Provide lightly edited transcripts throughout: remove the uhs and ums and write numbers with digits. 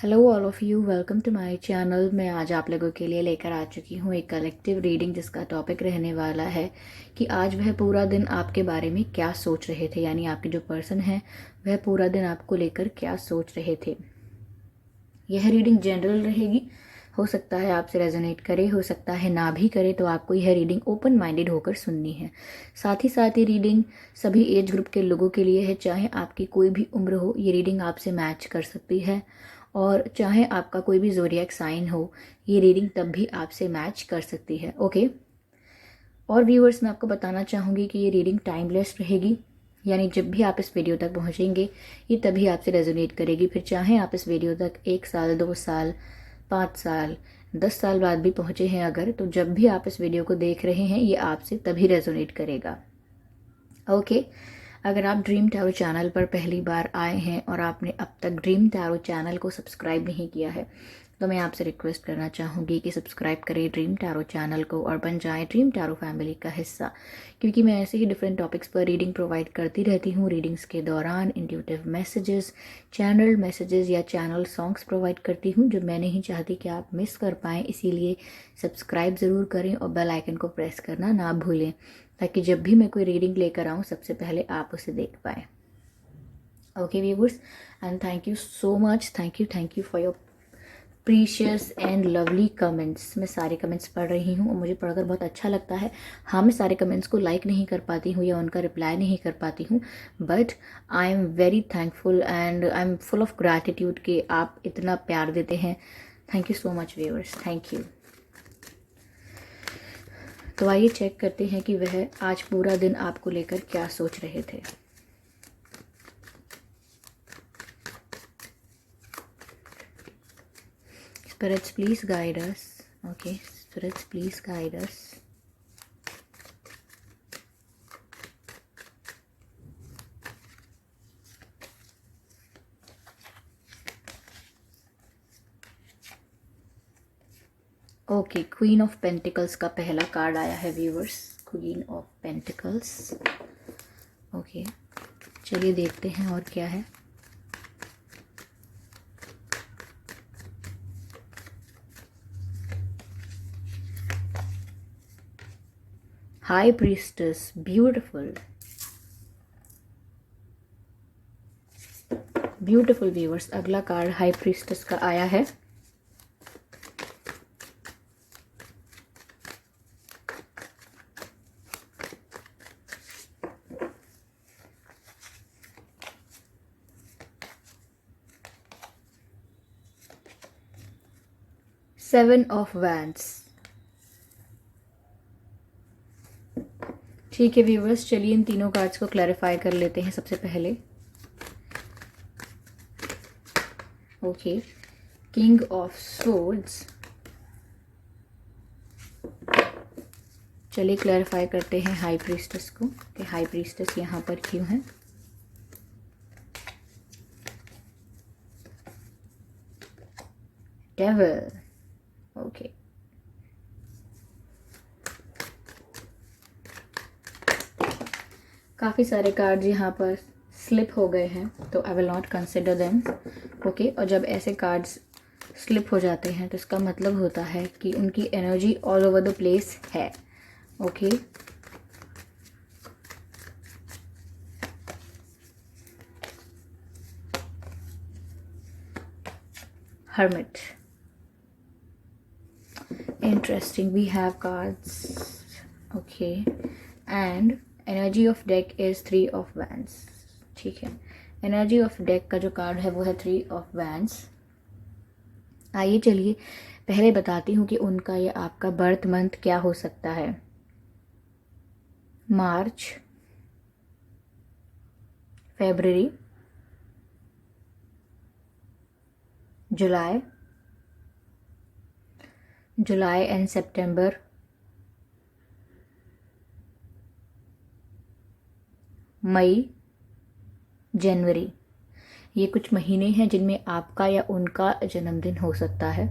Hello all of you, welcome to my channel. मैं आज आप लोगों के लिए लेकर आ चुकी हूँ एक कलेक्टिव रीडिंग जिसका टॉपिक रहने वाला है कि आज वह पूरा दिन आपके बारे में क्या सोच रहे थे, यानी आपके जो पर्सन हैं वह पूरा दिन आपको लेकर क्या सोच रहे थे। यह रीडिंग जनरल रहेगी, हो सकता है आपसे रेजोनेट करे, हो सकता है ना भी करे, तो आपको यह रीडिंग ओपन माइंडेड होकर सुननी है। साथ ही रीडिंग सभी एज ग्रुप के लोगों के लिए है, चाहे आपकी कोई भी उम्र हो ये रीडिंग आपसे मैच कर सकती है, और चाहे आपका कोई भी ज़ोडिएक साइन हो ये रीडिंग तब भी आपसे मैच कर सकती है। ओके, और व्यूअर्स मैं आपको बताना चाहूँगी कि ये रीडिंग टाइमलेस रहेगी, यानी जब भी आप इस वीडियो तक पहुँचेंगे ये तभी आपसे रेजोनेट करेगी। फिर चाहे आप इस वीडियो तक 1 साल, 2 साल, 5 साल, 10 साल बाद भी पहुँचे हैं अगर, तो जब भी आप इस वीडियो को देख रहे हैं ये आपसे तभी रेजोनेट करेगा। ओके, अगर आप ड्रीम टैरो चैनल पर पहली बार आए हैं और आपने अब तक ड्रीम टैरो चैनल को सब्सक्राइब नहीं किया है तो मैं आपसे रिक्वेस्ट करना चाहूँगी कि सब्सक्राइब करें ड्रीम टैरो चैनल को और बन जाएं ड्रीम टैरो फैमिली का हिस्सा, क्योंकि मैं ऐसे ही डिफरेंट टॉपिक्स पर रीडिंग प्रोवाइड करती रहती हूँ। रीडिंग्स के दौरान इंट्यूटिव मैसेजेस, चैनल मैसेजेस या चैनल सॉन्ग्स प्रोवाइड करती हूँ जो मैं नहीं चाहती कि आप मिस कर पाएँ। इसीलिए सब्सक्राइब ज़रूर करें और बेल आइकन को प्रेस करना ना भूलें, ताकि जब भी मैं कोई रीडिंग लेकर आऊँ सबसे पहले आप उसे देख पाएँ। Okay viewers, and thank you so much, thank you for your precious and lovely comments. मैं सारे कमेंट्स पढ़ रही हूँ और मुझे पढ़कर बहुत अच्छा लगता है। हाँ, मैं सारे कमेंट्स को लाइक नहीं कर पाती हूँ या उनका रिप्लाई नहीं कर पाती हूँ, but I am very thankful and I am full of gratitude कि आप इतना प्यार देते हैं। Thank you so much viewers, thank you. तो आइए चेक करते हैं कि वह आज पूरा दिन आपको लेकर क्या सोच रहे थे। Spirits, please guide us. Okay, spirits, please guide us. Okay, queen of pentacles का पहला कार्ड आया है viewers, queen of pentacles. Okay, चलिए देखते हैं और क्या है। High priestess, beautiful beautiful viewers. अगला कार्ड हाई प्रीस्टेस का आया है। Seven of wands. ठीक है व्यूअर्स, चलिए इन तीनों कार्ड्स को क्लैरिफाई कर लेते हैं सबसे पहले। Okay, king of swords. चलिए क्लैरिफाई करते हैं हाई प्रीस्टेस को कि हाई प्रीस्टेस यहाँ पर क्यों है। डेविल। ओके, काफ़ी सारे कार्ड्स यहाँ पर स्लिप हो गए हैं तो I will not consider them. Okay, और जब ऐसे कार्ड्स स्लिप हो जाते हैं तो इसका मतलब होता है कि उनकी energy all over the place okay. ओके, hermit. Interesting, we have cards. Okay, and energy of deck is 3 of wands. ठीक है, एनर्जी ऑफ डेक का जो कार्ड है वो है 3 ऑफ वैंड्स। आइए चलिए पहले बताती हूँ कि उनका या आपका बर्थ मंथ क्या हो सकता है। मार्च, फेब्रुअरी, जुलाई एंड सितंबर, मई, जनवरी। ये कुछ महीने हैं जिनमें आपका या उनका जन्मदिन हो सकता है।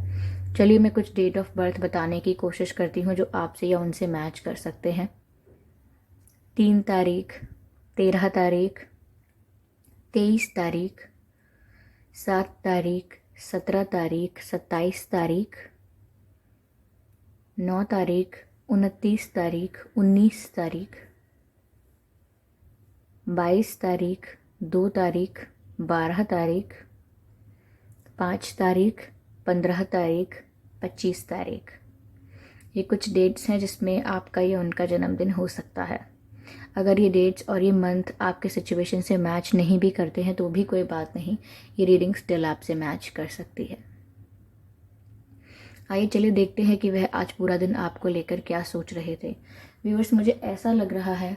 चलिए मैं कुछ डेट ऑफ बर्थ बताने की कोशिश करती हूँ जो आपसे या उनसे मैच कर सकते हैं। 3 तारीख, 13 तारीख, 23 तारीख, 7 तारीख, 17 तारीख, 27 तारीख, 9 तारीख, 29 तारीख, 19 तारीख, 22 तारीख, 2 तारीख, 12 तारीख, 5 तारीख, 15 तारीख, 25 तारीख। ये कुछ डेट्स हैं जिसमें आपका या उनका जन्मदिन हो सकता है। अगर ये डेट्स और ये मंथ आपके सिचुएशन से मैच नहीं भी करते हैं तो भी कोई बात नहीं, ये रीडिंग स्टिल आपसे मैच कर सकती है। आइए चलिए देखते हैं कि वह आज पूरा दिन आपको लेकर क्या सोच रहे थे। व्यूअर्स, मुझे ऐसा लग रहा है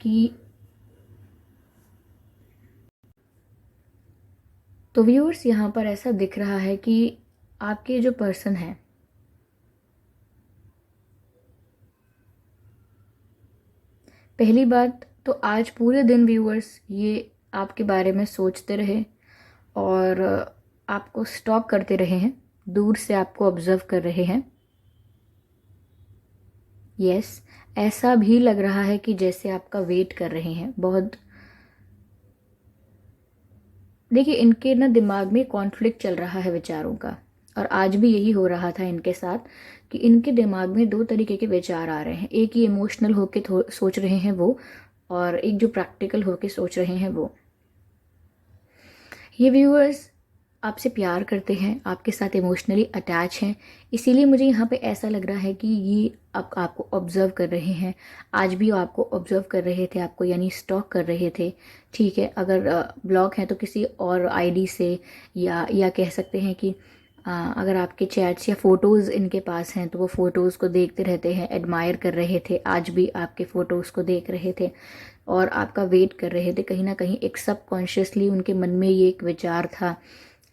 कि तो व्यूअर्स यहाँ पर ऐसा दिख रहा है कि आपके जो पर्सन है पहली बात तो आज पूरे दिन व्यूअर्स ये आपके बारे में सोचते रहे और आपको स्टॉक करते रहे हैं, दूर से आपको ऑब्जर्व कर रहे हैं। यस, ऐसा भी लग रहा है कि जैसे आपका वेट कर रहे हैं बहुत। देखिए, इनके ना दिमाग में कॉन्फ्लिक्ट चल रहा है विचारों का, और आज भी यही हो रहा था इनके साथ कि इनके दिमाग में दो तरीके के विचार आ रहे हैं। एक ही इमोशनल होके सोच रहे हैं वो, और एक जो प्रैक्टिकल होके सोच रहे हैं वो। ये व्यूअर्स आपसे प्यार करते हैं, आपके साथ इमोशनली अटैच हैं, इसीलिए मुझे यहाँ पे ऐसा लग रहा है कि ये आपको ऑब्जर्व कर रहे हैं। आज भी आपको ऑब्जर्व कर रहे थे, आपको यानी स्टॉक कर रहे थे। ठीक है, अगर ब्लॉग है तो किसी और आईडी से, या कह सकते हैं कि अगर आपके चैट्स या फ़ोटोज़ इनके पास हैं तो वो फ़ोटोज़ को देखते रहते हैं, एडमायर कर रहे थे। आज भी आपके फ़ोटोज़ को देख रहे थे और आपका वेट कर रहे थे। कहीं ना कहीं एक सबकॉन्शियसली उनके मन में ये एक विचार था,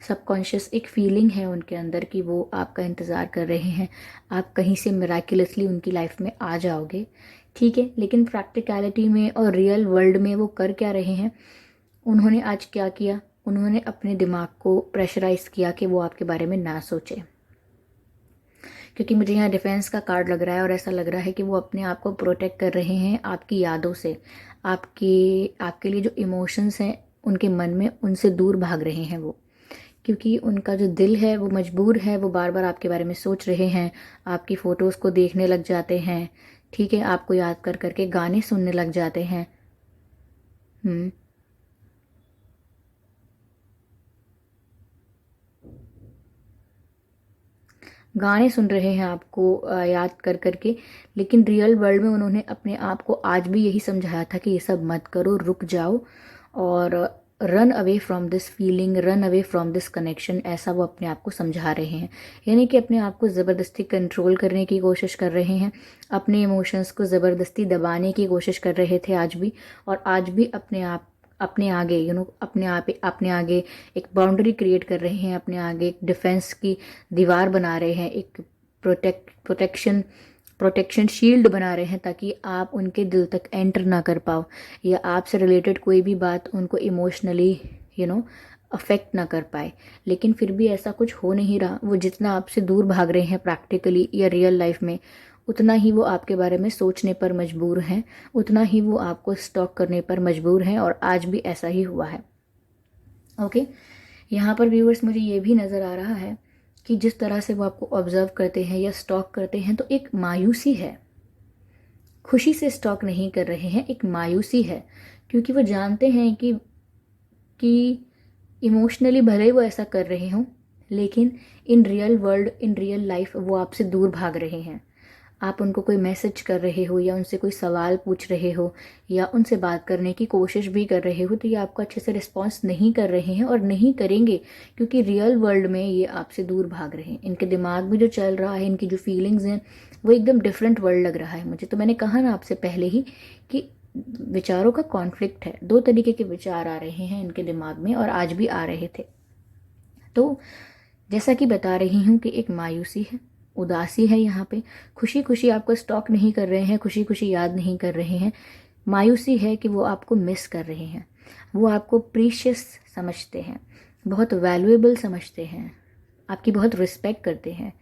सबकॉन्शियस एक फीलिंग है उनके अंदर कि वो आपका इंतज़ार कर रहे हैं, आप कहीं से मिराकुलसली उनकी लाइफ में आ जाओगे। ठीक है, लेकिन प्रैक्टिकलिटी में और रियल वर्ल्ड में वो कर क्या रहे हैं? उन्होंने आज क्या किया? उन्होंने अपने दिमाग को प्रेशराइज किया कि वो आपके बारे में ना सोचे, क्योंकि मुझे यहाँ डिफेंस का कार्ड लग रहा है और ऐसा लग रहा है कि वो अपने आप को प्रोटेक्ट कर रहे हैं आपकी यादों से। आपके लिए जो इमोशंस हैं उनके मन में, उनसे दूर भाग रहे हैं वो, क्योंकि उनका जो दिल है वो मजबूर है, वो बार बार आपके बारे में सोच रहे हैं, आपकी फ़ोटोज़ को देखने लग जाते हैं। ठीक है, आपको याद कर करके गाने सुनने लग जाते हैं। गाने सुन रहे हैं आपको याद कर करके, लेकिन रियल वर्ल्ड में उन्होंने अपने आप को आज भी यही समझाया था कि ये सब मत करो, रुक जाओ और run away from this feeling, run away from this connection, ऐसा वो अपने आप को समझा रहे हैं। यानी कि अपने आप को ज़बरदस्ती कंट्रोल करने की कोशिश कर रहे हैं, अपने इमोशंस को ज़बरदस्ती दबाने की कोशिश कर रहे थे आज भी, और आज भी अपने आगे अपने आगे एक बाउंड्री क्रिएट कर रहे हैं, अपने आगे एक डिफेंस की दीवार बना रहे हैं, एक प्रोटेक्शन शील्ड बना रहे हैं, ताकि आप उनके दिल तक एंटर ना कर पाओ, या आपसे रिलेटेड कोई भी बात उनको इमोशनली अफेक्ट ना कर पाए। लेकिन फिर भी ऐसा कुछ हो नहीं रहा। वो जितना आपसे दूर भाग रहे हैं प्रैक्टिकली या रियल लाइफ में, उतना ही वो आपके बारे में सोचने पर मजबूर हैं, उतना ही वो आपको स्टॉक करने पर मजबूर हैं, और आज भी ऐसा ही हुआ है। ओके, यहाँ पर व्यूअर्स मुझे ये भी नज़र आ रहा है कि जिस तरह से वो आपको ऑब्जर्व करते हैं या स्टॉक करते हैं, तो एक मायूसी है, खुशी से स्टॉक नहीं कर रहे हैं, एक मायूसी है, क्योंकि वो जानते हैं कि इमोशनली भले ही वो ऐसा कर रहे हों, लेकिन in real world, in real life वो आपसे दूर भाग रहे हैं। आप उनको कोई मैसेज कर रहे हो या उनसे कोई सवाल पूछ रहे हो या उनसे बात करने की कोशिश भी कर रहे हो, तो ये आपको अच्छे से रिस्पॉन्स नहीं कर रहे हैं और नहीं करेंगे, क्योंकि रियल वर्ल्ड में ये आपसे दूर भाग रहे हैं। इनके दिमाग में जो चल रहा है, इनकी जो फीलिंग्स हैं, वो एकदम डिफरेंट वर्ल्ड लग रहा है मुझे। तो मैंने कहा ना आपसे पहले ही कि विचारों का कॉन्फ्लिक्ट है, दो तरीके के विचार आ रहे हैं इनके दिमाग में और आज भी आ रहे थे। तो जैसा कि बता रही हूँ कि एक मायूसी है, उदासी है, यहाँ पे खुशी खुशी आपको स्टॉक नहीं कर रहे हैं, खुशी खुशी याद नहीं कर रहे हैं। मायूसी है कि वो आपको मिस कर रहे हैं, वो आपको प्रीशियस समझते हैं, बहुत वैल्यूएबल समझते हैं, आपकी बहुत रिस्पेक्ट करते हैं।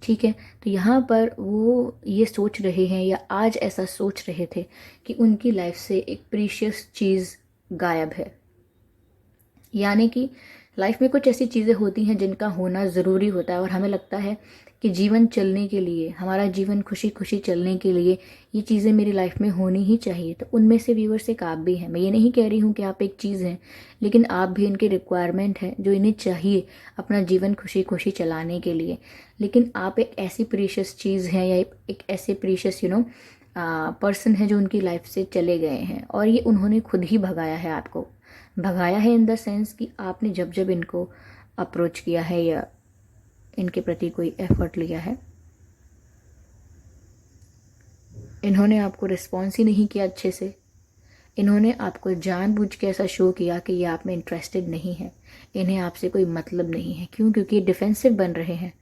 ठीक है, तो यहाँ पर वो ये सोच रहे हैं या आज ऐसा सोच रहे थे कि उनकी लाइफ से एक प्रीशियस चीज़ गायब है। यानी कि लाइफ में कुछ ऐसी चीज़ें होती हैं जिनका होना ज़रूरी होता है और हमें लगता है कि जीवन चलने के लिए, हमारा जीवन खुशी खुशी चलने के लिए ये चीज़ें मेरी लाइफ में होनी ही चाहिए। तो उनमें से व्यूअर्स एक आप भी हैं। मैं ये नहीं कह रही हूँ कि आप एक चीज़ हैं, लेकिन आप भी इनकी रिक्वायरमेंट है जो इन्हें चाहिए अपना जीवन खुशी खुशी चलाने के लिए। लेकिन आप एक ऐसी प्रीशियस चीज़ हैं या एक ऐसे प्रीशियस पर्सन है जो उनकी लाइफ से चले गए हैं और ये उन्होंने खुद ही भगाया है आपको। भगाया है इन द सेंस कि आपने जब जब इनको अप्रोच किया है या इनके प्रति कोई एफर्ट लिया है, इन्होंने आपको रिस्पॉन्स ही नहीं किया अच्छे से। इन्होंने आपको जानबूझ के ऐसा शो किया कि ये आप में इंटरेस्टेड नहीं है, इन्हें आपसे कोई मतलब नहीं है। क्यों? क्योंकि ये डिफेंसिव बन रहे हैं,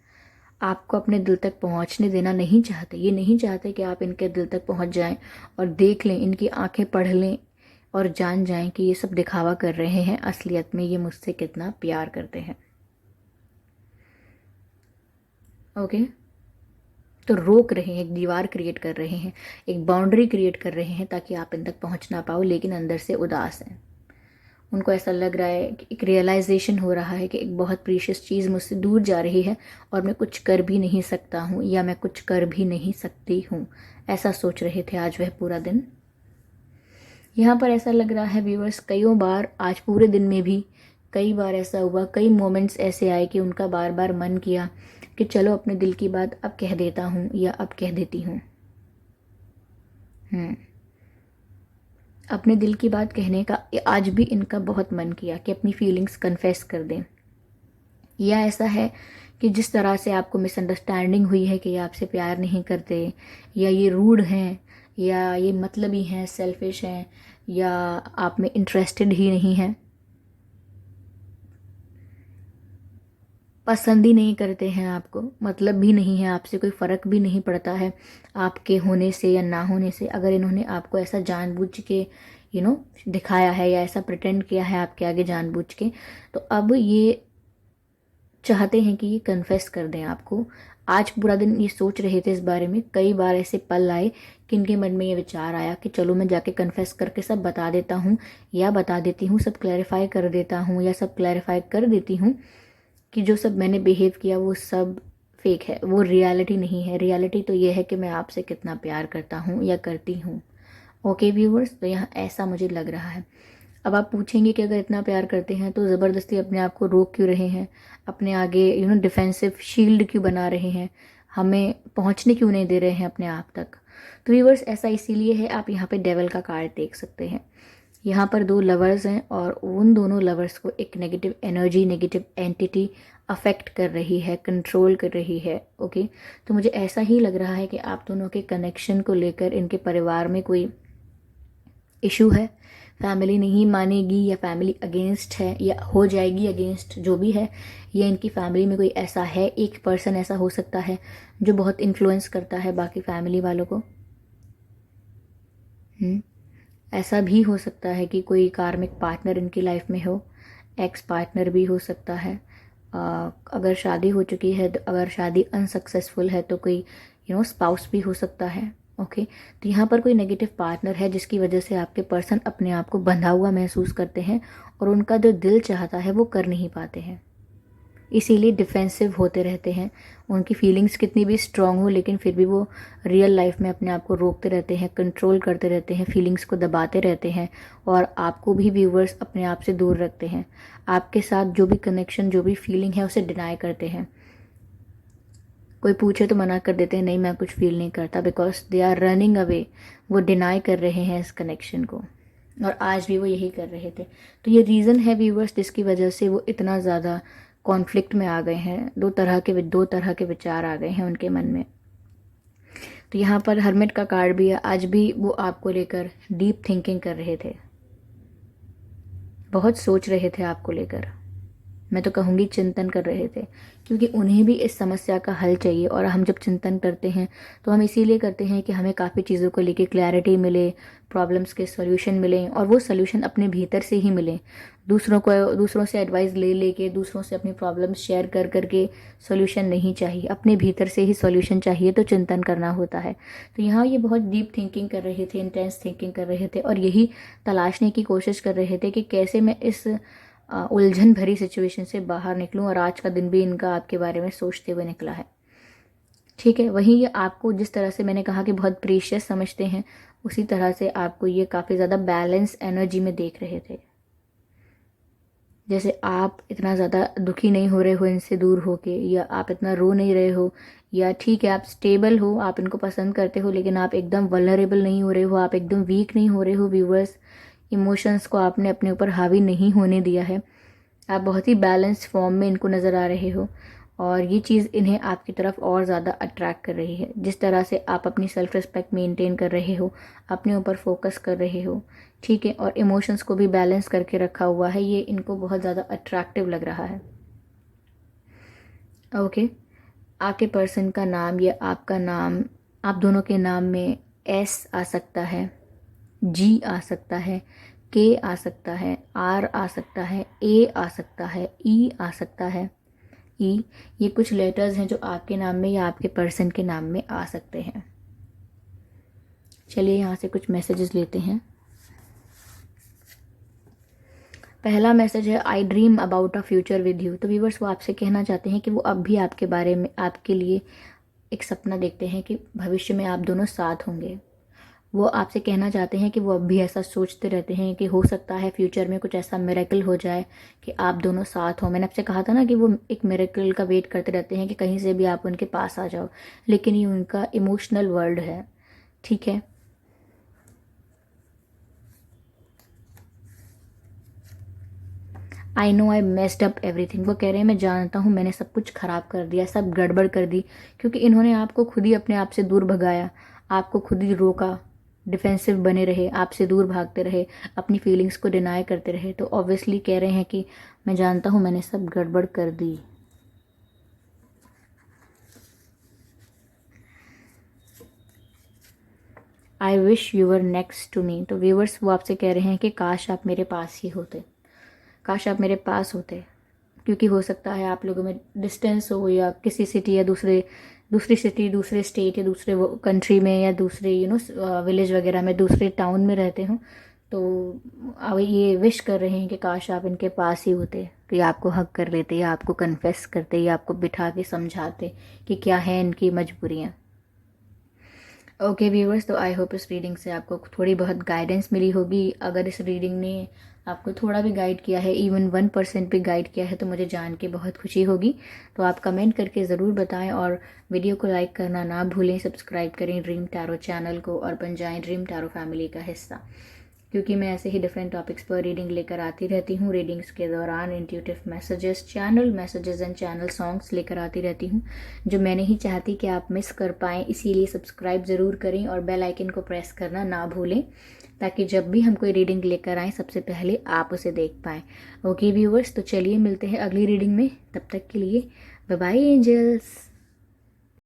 आपको अपने दिल तक पहुंचने देना नहीं चाहते। ये नहीं चाहते कि आप इनके दिल तक पहुंच जाएं और देख लें, इनकी आंखें पढ़ लें और जान जाएं कि ये सब दिखावा कर रहे हैं, असलियत में ये मुझसे कितना प्यार करते हैं। ओके, तो रोक रहे हैं, एक दीवार क्रिएट कर रहे हैं, एक बाउंड्री क्रिएट कर रहे हैं ताकि आप इन तक पहुंच ना पाओ, लेकिन अंदर से उदास हैं। उनको ऐसा लग रहा है कि एक रियलाइजेशन हो रहा है कि एक बहुत प्रीशियस चीज़ मुझसे दूर जा रही है और मैं कुछ कर भी नहीं सकता हूँ या मैं कुछ कर भी नहीं सकती हूँ। ऐसा सोच रहे थे आज वह पूरा दिन। यहाँ पर ऐसा लग रहा है व्यूअर्स, कईयों बार आज पूरे दिन में भी कई बार ऐसा हुआ, कई मोमेंट्स ऐसे आए कि उनका बार बार मन किया कि चलो अपने दिल की बात अब कह देता हूँ या अब कह देती हूँ। अपने दिल की बात कहने का आज भी इनका बहुत मन किया कि अपनी फीलिंग्स कन्फेस कर दें। या ऐसा है कि जिस तरह से आपको मिसअंडरस्टैंडिंग हुई है कि ये आपसे प्यार नहीं करते या ये रूड हैं या ये मतलबी हैं, सेल्फिश हैं या आप में इंटरेस्टेड ही नहीं हैं, पसंद ही नहीं करते हैं आपको, मतलब भी नहीं है आपसे, कोई फ़र्क भी नहीं पड़ता है आपके होने से या ना होने से। अगर इन्होंने आपको ऐसा जानबूझ के दिखाया है या ऐसा प्रिटेंड किया है आपके आगे जानबूझ के, तो अब ये चाहते हैं कि ये कन्फेस कर दें आपको। आज पूरा दिन ये सोच रहे थे इस बारे में, कई बार ऐसे पल आए कि इनके मन में ये विचार आया कि चलो मैं जाके कन्फेस करके सब बता देता हूँ या बता देती हूँ, सब क्लैरिफाई कर देता हूँ या सब क्लैरिफाई कर देती हूँ कि जो सब मैंने बिहेव किया वो सब फेक है, वो रियलिटी नहीं है। रियलिटी तो ये है कि मैं आपसे कितना प्यार करता हूँ या करती हूँ। ओके व्यूवर्स, तो यहाँ ऐसा मुझे लग रहा है। अब आप पूछेंगे कि अगर इतना प्यार करते हैं तो ज़बरदस्ती अपने आप को रोक क्यों रहे हैं, अपने आगे डिफेंसिव शील्ड क्यों बना रहे हैं, हमें पहुंचने क्यों नहीं दे रहे हैं अपने आप तक। तो व्यूवर्स, ऐसा इसीलिए है। आप यहाँ पे डेविल का कार्ड देख सकते हैं। यहाँ पर दो लवर्स हैं और उन दोनों लवर्स को एक negative energy, negative entity affect कर रही है, कंट्रोल कर रही है। ओके, तो मुझे ऐसा ही लग रहा है कि आप दोनों के कनेक्शन को लेकर इनके परिवार में कोई इशू है, फैमिली नहीं मानेगी या फैमिली अगेंस्ट है या हो जाएगी अगेंस्ट, जो भी है। या इनकी फैमिली में कोई ऐसा है, एक पर्सन ऐसा हो सकता है जो बहुत इन्फ्लुएंस करता है बाकी फैमिली वालों को। ऐसा भी हो सकता है कि कोई कार्मिक पार्टनर इनकी लाइफ में हो, एक्स पार्टनर भी हो सकता है। अगर शादी हो चुकी है, अगर शादी अनसक्सेसफुल है तो कोई स्पाउस भी हो सकता है। ओके, तो यहाँ पर कोई नेगेटिव पार्टनर है जिसकी वजह से आपके पर्सन अपने आप को बंधा हुआ महसूस करते हैं और उनका जो दिल चाहता है वो कर नहीं पाते हैं, इसीलिए डिफेंसिव होते रहते हैं। उनकी फीलिंग्स कितनी भी स्ट्रांग हो लेकिन फिर भी वो रियल लाइफ में अपने आप को रोकते रहते हैं, कंट्रोल करते रहते हैं, फीलिंग्स को दबाते रहते हैं और आपको भी व्यूवर्स अपने आप से दूर रखते हैं। आपके साथ जो भी कनेक्शन, जो भी फीलिंग है उसे डिनाई करते हैं। कोई पूछे तो मना कर देते हैं, नहीं मैं कुछ फील नहीं करता, because they are running away. वो डिनाई कर रहे हैं इस कनेक्शन को और आज भी वो यही कर रहे थे। तो ये रीज़न है व्यूवर्स जिसकी वजह से वो इतना ज़्यादा कॉन्फ्लिक्ट में आ गए हैं। दो तरह के विचार आ गए हैं उनके मन में। तो यहाँ पर हर्मिट का कार्ड भी है। आज भी वो आपको लेकर डीप थिंकिंग कर रहे थे, बहुत सोच रहे थे आपको लेकर। मैं तो कहूँगी चिंतन कर रहे थे, क्योंकि उन्हें भी इस समस्या का हल चाहिए। और हम जब चिंतन करते हैं तो हम इसीलिए करते हैं कि हमें काफ़ी चीज़ों को लेके क्लैरिटी मिले, प्रॉब्लम्स के सॉल्यूशन मिलें और वो सॉल्यूशन अपने भीतर से ही मिले। दूसरों से एडवाइस ले लेके, दूसरों से अपनी प्रॉब्लम्स शेयर कर करके सॉल्यूशन नहीं चाहिए, अपने भीतर से ही सॉल्यूशन चाहिए। तो चिंतन करना होता है। तो यहाँ ये बहुत डीप थिंकिंग कर रहे थे, इंटेंस थिंकिंग कर रहे थे और यही तलाशने की कोशिश कर रहे थे कि कैसे मैं इस उलझन भरी सिचुएशन से बाहर निकलूं और आज का दिन भी इनका आपके बारे में सोचते हुए निकला है। ठीक है, वहीं ये आपको जिस तरह से मैंने कहा कि बहुत प्रीशियस समझते हैं, उसी तरह से आपको ये काफ़ी ज़्यादा बैलेंस एनर्जी में देख रहे थे। जैसे आप इतना ज़्यादा दुखी नहीं हो रहे हो इनसे दूर होके, या आप इतना रो नहीं रहे हो, या ठीक है आप स्टेबल हो, आप इनको पसंद करते हो, लेकिन आप एकदम वल्नरेबल नहीं हो रहे हो, आप एकदम वीक नहीं हो रहे हो। व्यूवर्स, इमोशंस को आपने अपने ऊपर हावी नहीं होने दिया है। आप बहुत ही बैलेंस फॉर्म में इनको नज़र आ रहे हो, और ये चीज़ इन्हें आपकी तरफ और ज़्यादा अट्रैक्ट कर रही है। जिस तरह से आप अपनी सेल्फ रिस्पेक्ट मेंटेन कर रहे हो, अपने ऊपर फोकस कर रहे हो, ठीक है, और इमोशंस को भी बैलेंस करके रखा हुआ है, ये इनको बहुत ज़्यादा अट्रैक्टिव लग रहा है। ओके, आपके पर्सन का नाम या आपका नाम, आप दोनों के नाम में एस आ सकता है, जी आ सकता है, के आ सकता है, आर आ सकता है, ए आ सकता है, ई आ सकता है। ई, ये कुछ लेटर्स हैं जो आपके नाम में या आपके पर्सन के नाम में आ सकते हैं। चलिए यहाँ से कुछ मैसेजेस लेते हैं। पहला मैसेज है, आई dream about a future with you. तो व्यूवर्स, वो आपसे कहना चाहते हैं कि वो अब भी आपके बारे में, आपके लिए एक सपना देखते हैं कि भविष्य में आप दोनों साथ होंगे। वो आपसे कहना चाहते हैं कि वो अब भी ऐसा सोचते रहते हैं कि हो सकता है फ्यूचर में कुछ ऐसा मिरेकल हो जाए कि आप दोनों साथ हो। मैंने आपसे कहा था ना कि वो एक मिरेकल का वेट करते रहते हैं कि कहीं से भी आप उनके पास आ जाओ, लेकिन ये उनका इमोशनल वर्ल्ड है। ठीक है, I know I messed up everything. वो कह रहे हैं मैं जानता हूँ मैंने सब कुछ खराब कर दिया, सब गड़बड़ कर दी, क्योंकि इन्होंने आपको खुद ही अपने आप से दूर भगाया, आपको खुद ही रोका, डिफेंसिव बने रहे, आपसे दूर भागते रहे, अपनी फीलिंग्स को डिनाई करते रहे। तो ऑब्वियसली कह रहे हैं कि मैं जानता हूँ मैंने सब गड़बड़ कर दी। I wish you were next to me. तो व्यूवर्स, वो आपसे कह रहे हैं कि काश आप मेरे पास ही होते, काश आप मेरे पास होते, क्योंकि हो सकता है आप लोगों में डिस्टेंस हो, या किसी सिटी या दूसरी सिटी, दूसरे स्टेट या दूसरे कंट्री में, या दूसरे विलेज वगैरह में, दूसरे टाउन में रहते हो। तो अब ये विश कर रहे हैं कि काश आप इनके पास ही होते, कि आपको हक कर लेते, या आपको कन्फेस करते, या आपको बिठा के समझाते कि क्या है इनकी मजबूरियाँ। ओके व्यूवर्स, तो आई होप इस रीडिंग से आपको थोड़ी बहुत गाइडेंस मिली होगी। अगर इस रीडिंग ने आपको थोड़ा भी गाइड किया है, इवन 1% भी गाइड किया है, तो मुझे जान के बहुत खुशी होगी। तो आप कमेंट करके ज़रूर बताएं, और वीडियो को लाइक करना ना भूलें, सब्सक्राइब करें ड्रीम टैरो चैनल को, और बन जाएं ड्रीम टैरो फैमिली का हिस्सा, क्योंकि मैं ऐसे ही डिफरेंट टॉपिक्स पर रीडिंग लेकर आती रहती हूँ। रीडिंग्स के दौरान intuitive messages, channel messages and channel songs लेकर आती रहती हूँ, जो मैं नहीं चाहती कि आप मिस कर पाएँ। इसीलिए सब्सक्राइब ज़रूर करें और बेल आइकन को प्रेस करना ना भूलें, ताकि जब भी हम कोई रीडिंग लेकर आएँ सबसे पहले आप उसे देख पाएँ। ओके व्यूवर्स, तो चलिए मिलते हैं अगली रीडिंग में। तब तक के लिए बाय बाय एंजल्स।